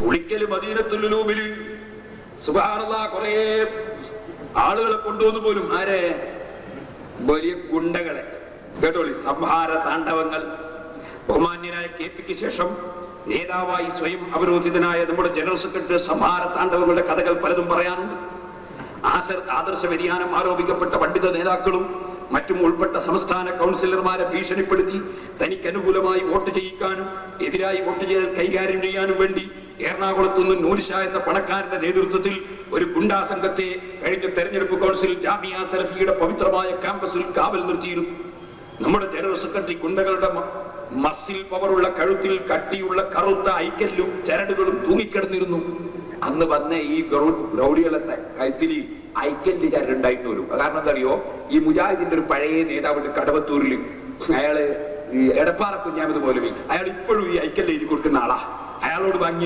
കുളിക്കല് മദീനത്തുലുലൂമില് സുബ്ഹാനല്ലാഹ് കുറെ ആളുകളെ കൊണ്ടുവന്നു പോലും. ആരെ? വലിയ ഗുണ്ടകളെ. കേട്ടോളി, സംഹാര താണ്ഡവങ്ങൾ. ബഹുമാന്യനായ KP-ക്ക് ശേഷം നേതാവായി സ്വയം അവരോധിതനായ നമ്മുടെ ജനറൽ സെക്രട്ടറി സംഹാര താണ്ഡവങ്ങളുടെ കഥകൾ പലതും പറയാനുണ്ട്. ആദർശ വ്യതിയാനം ആരോപിക്കപ്പെട്ട പണ്ഡിത നേതാക്കളും മറ്റും ഉൾപ്പെട്ട സംസ്ഥാന കൗൺസിലർമാരെ ഭീഷണിപ്പെടുത്തി തനിക്ക് അനുകൂലമായി വോട്ട് ചെയ്യിക്കാനും എതിരായി വോട്ട് ചെയ്ത് കൈകാര്യം ചെയ്യാനും വേണ്ടി എറണാകുളത്തുനിന്ന് നൂർഷാ എന്ന പണക്കാരന്റെ നേതൃത്വത്തിൽ ഒരു ഗുണ്ടാ സംഘത്തെ കഴിഞ്ഞ തെരഞ്ഞെടുപ്പ് കൗൺസിൽ ജാമിയ സലഫിയുടെ പവിത്രമായ ക്യാമ്പസിൽ കാവൽ നിർത്തിയിരുന്നു. നമ്മുടെ ജനറൽ സെക്രട്ടറി ഗുണ്ടകളുടെ മസിൽ പവറുള്ള കഴുത്തിൽ കട്ടിയുള്ള കറുത്ത ഐക്കല്ലും ചരടുകളും തൂങ്ങിക്കിടന്നിരുന്നു. അന്ന് വന്ന ഈ ഗൗഡികളെ കഴുത്തിൽ ഐക്കല്ല് ചരടുണ്ടായിട്ട് വരും. കാരണം എന്താ അറിയോ? ഈ മുജാഹിദിന്റെ ഒരു പഴയ നേതാവുണ്ട് കടവത്തൂരിൽ, അയാള് എടപ്പാറ കുഞ്ഞാമത് മൗലവി. അയാൾ ഇപ്പോഴും ഈ ഐക്കല്ല് എഴുതി കൊടുക്കുന്ന ആളാ. അയാളോട് വാങ്ങിയ